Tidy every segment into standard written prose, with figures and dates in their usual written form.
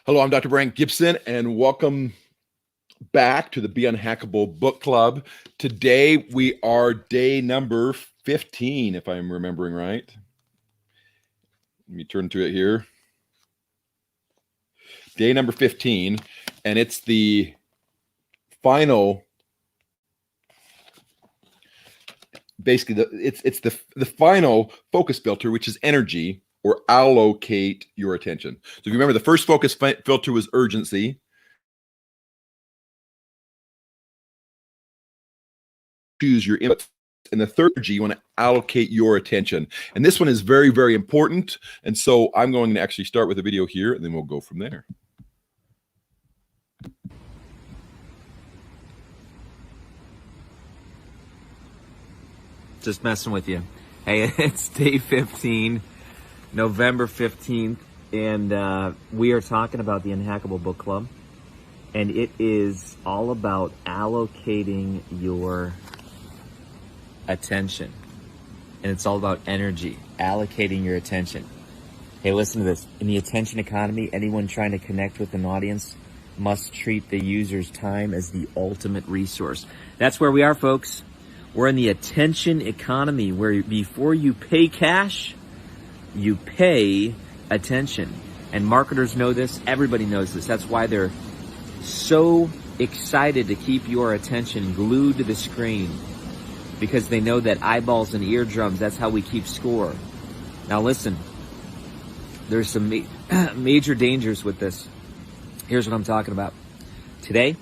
Hello, I'm Dr. Brian Gibson, and welcome back to the Be Unhackable Book Club. Today we are day number 15, if I'm remembering right. Let me turn to it here. Day number 15, and it's the final. Basically, it's the final focus filter, which is energy, or allocate your attention. So if you remember, the first focus filter was urgency. Choose your inputs. And the third G, you want to allocate your attention. And this one is very, very important. And so I'm going to actually start with a video here, and then we'll go from there. Just messing with you. Hey, it's day 15, November 15th, and we are talking about the Unhackable Book Club. And it is all about allocating your attention. And it's all about energy, allocating your attention. Hey, listen to this. In the attention economy, anyone trying to connect with an audience must treat the user's time as the ultimate resource. That's where we are, folks. We're in the attention economy, where before you pay cash, you pay attention. And marketers know this. Everybody knows this. That's why they're so excited to keep your attention glued to the screen, because they know that eyeballs and eardrums, that's how we keep score. Now listen, there's some major dangers with this. Here's what I'm talking about. Today,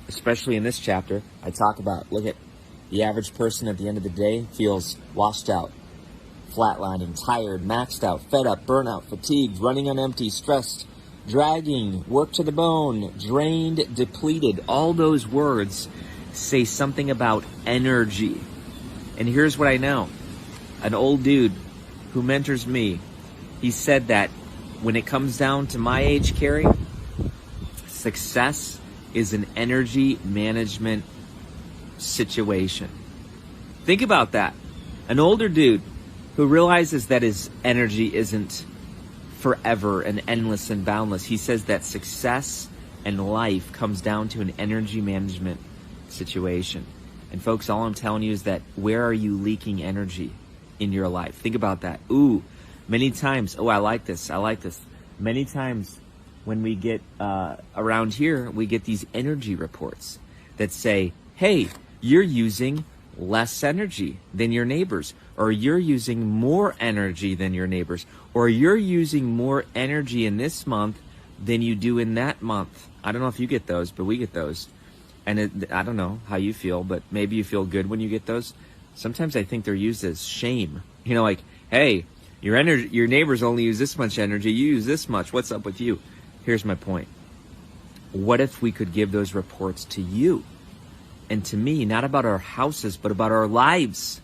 especially in this chapter, I talk about, look at the average person at the end of the day feels washed out, flatlining, tired, maxed out, fed up, burnout, fatigued, running on empty, stressed, dragging, work to the bone, drained, depleted. All those words say something about energy. And here's what I know. An old dude who mentors me, he said that when it comes down to my age, Carrie, success is an energy management situation. Think about that. An older dude who realizes that his energy isn't forever and endless and boundless. He says that success and life comes down to an energy management situation. And folks, all I'm telling you is that where are you leaking energy in your life? Think about that. Many times, I like this. Many times when we get around here, we get these energy reports that say, hey, you're using less energy than your neighbors, or you're using more energy than your neighbors, or you're using more energy in this month than you do in that month. I don't know if you get those, but we get those. And I don't know how you feel, but maybe you feel good when you get those. Sometimes I think they're used as shame. You know, like, hey, your neighbors only use this much energy, you use this much. What's up with you? Here's my point. What if we could give those reports to you and to me, not about our houses, but about our lives?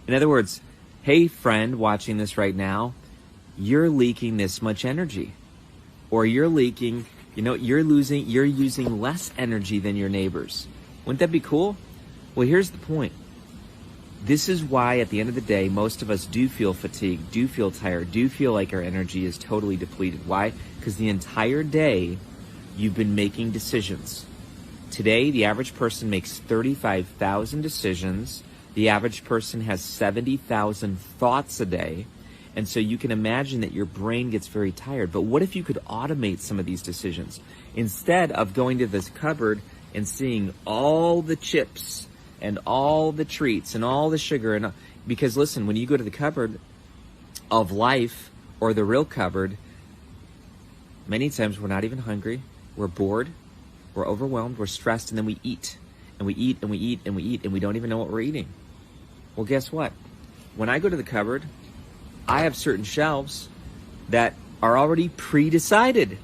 In other words, hey, friend watching this right now, you're leaking this much energy. Or you're leaking, you're using less energy than your neighbors. Wouldn't that be cool? Well, here's the point. This is why at the end of the day, most of us do feel fatigued, do feel tired, do feel like our energy is totally depleted. Why? Because the entire day you've been making decisions. Today, the average person makes 35,000 decisions. The average person has 70,000 thoughts a day. And so you can imagine that your brain gets very tired. But what if you could automate some of these decisions? Instead of going to this cupboard and seeing all the chips and all the treats and all the sugar. Because listen, when you go to the cupboard of life, or the real cupboard, many times we're not even hungry. We're bored. We're overwhelmed. We're stressed. And then we eat. And we eat and we eat and we eat. And we don't even know what we're eating. Well, guess what? When I go to the cupboard, I have certain shelves that are already pre-decided.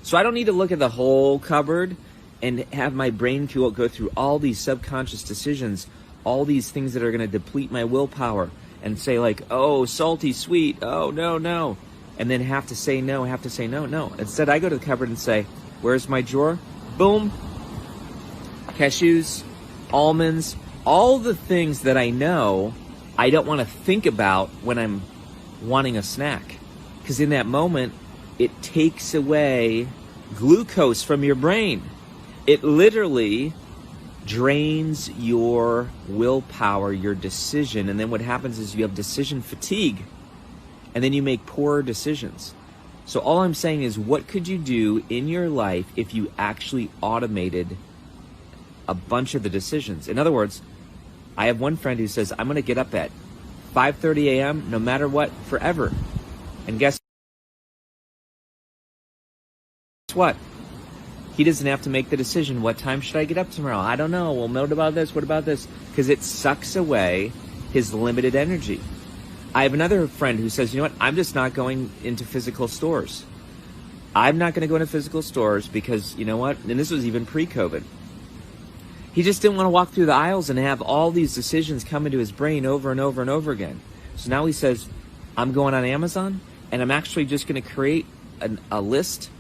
So I don't need to look at the whole cupboard and have my brain go through all these subconscious decisions, all these things that are going to deplete my willpower, and say like, oh, salty, sweet, oh, no. And then have to say no. No. Instead, I go to the cupboard and say, where's my drawer? Boom. Cashews, almonds, all the things that I know I don't want to think about when I'm wanting a snack. Because in that moment, it takes away glucose from your brain. It literally drains your willpower, your decision, and then what happens is you have decision fatigue, and then you make poorer decisions. So all I'm saying is, what could you do in your life if you actually automated a bunch of the decisions? In other words, I have one friend who says, I'm going to get up at 5:30 a.m. no matter what, forever. And guess what? He doesn't have to make the decision, what time should I get up tomorrow? I don't know. Well, what about this? What about this? Because it sucks away his limited energy. I have another friend who says, you know what? I'm just not going into physical stores. I'm not going to go into physical stores because, you know what? And this was even pre-COVID. He just didn't want to walk through the aisles and have all these decisions come into his brain over and over and over again. So now he says, I'm going on Amazon and I'm actually just going to create a list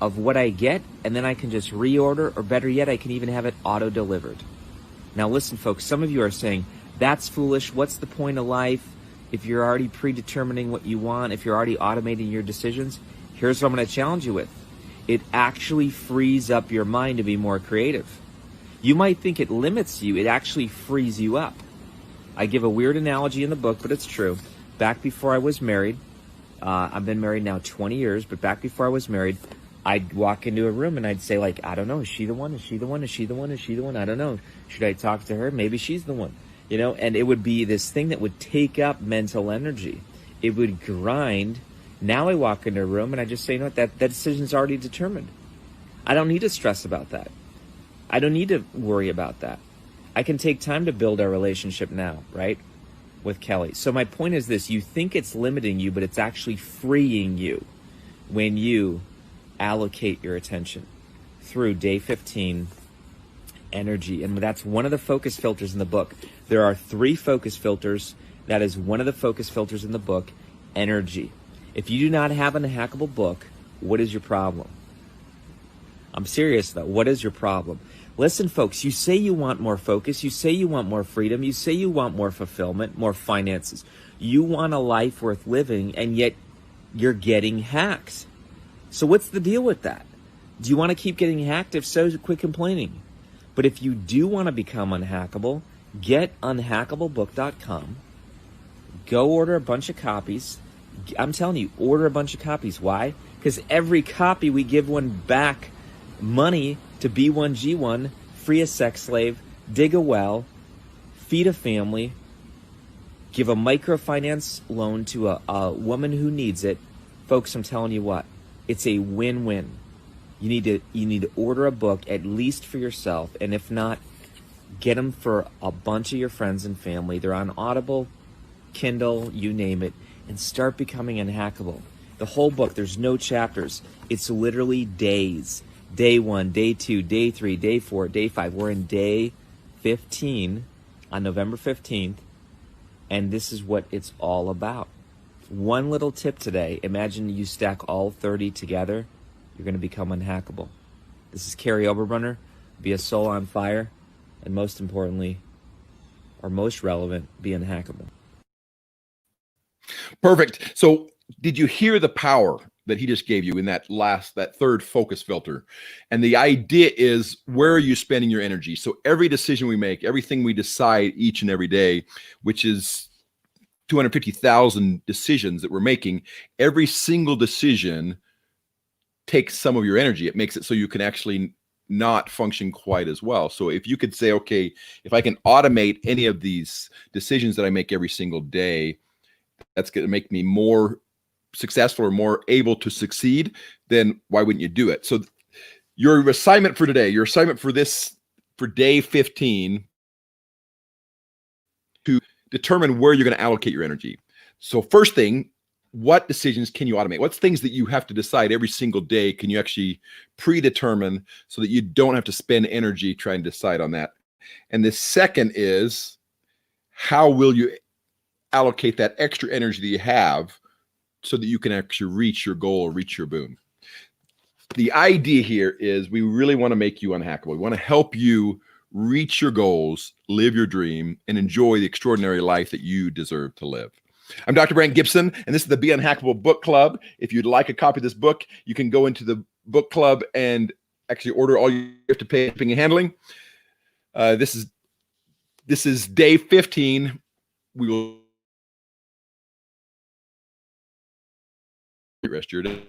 of what I get, and then I can just reorder, or better yet, I can even have it auto-delivered. Now listen, folks, some of you are saying, that's foolish. What's the point of life if you're already predetermining what you want, if you're already automating your decisions? Here's what I'm going to challenge you with. It actually frees up your mind to be more creative. You might think it limits you. It actually frees you up. I give a weird analogy in the book, but it's true. Back before I was married, I've been married now 20 years, but back before I was married, I'd walk into a room and I'd say, like, I don't know, is she the one? Is she the one? Is she the one? Is she the one? I don't know. Should I talk to her? Maybe she's the one. You know, and it would be this thing that would take up mental energy. It would grind. Now I walk into a room and I just say, you know what, that decision's already determined. I don't need to stress about that. I don't need to worry about that. I can take time to build our relationship now, right, with Kelly. So my point is this: you think it's limiting you, but it's actually freeing you when you allocate your attention through day 15, energy. And that's one of the focus filters in the book. There are 3 focus filters. That is one of the focus filters in the book, energy. If you do not have an Unhackable book, what is your problem? I'm serious though. What is your problem? Listen, folks, you say you want more focus. You say you want more freedom. You say you want more fulfillment, more finances. You want a life worth living, and yet you're getting hacked. So what's the deal with that? Do you want to keep getting hacked? If so, quit complaining. But if you do want to become unhackable, get unhackablebook.com. Go order a bunch of copies. I'm telling you, order a bunch of copies. Why? Because every copy we give one back money to B1G1, free a sex slave, dig a well, feed a family, give a microfinance loan to a woman who needs it. Folks, I'm telling you what, it's a win-win. You need to order a book, at least for yourself, and if not, get them for a bunch of your friends and family. They're on Audible, Kindle, you name it, and start becoming unhackable. The whole book, there's no chapters. It's literally days. Day 1, day 2, day 3, day 4, day 5. We're in day 15 on November 15th, and this is what it's all about. One little tip today. Imagine you stack all 30 together. You're going to become unhackable. This is Carrie Oberbrunner. Be a soul on fire. And most importantly, or most relevant, be unhackable. Perfect. So did you hear the power that he just gave you in that third focus filter? And the idea is, where are you spending your energy? So every decision we make, everything we decide each and every day, which is 250,000 decisions that we're making, every single decision takes some of your energy. It makes it so you can actually not function quite as well. So if you could say, okay, if I can automate any of these decisions that I make every single day, that's going to make me more successful or more able to succeed, then why wouldn't you do it? So your assignment for today, your assignment for day 15, to determine where you're going to allocate your energy. So first thing, what decisions can you automate? What's things that you have to decide every single day can you actually predetermine so that you don't have to spend energy trying to decide on that? And the second is, how will you allocate that extra energy that you have so that you can actually reach your goal or reach your boon? The idea here is we really want to make you unhackable. We want to help you reach your goals, live your dream, and enjoy the extraordinary life that you deserve to live. I'm Dr. Brent Gibson, and this is the Be Unhackable Book Club. If you'd like a copy of this book, you can go into the book club and actually order. All you have to pay shipping and handling. This is day 15. We will rest your day.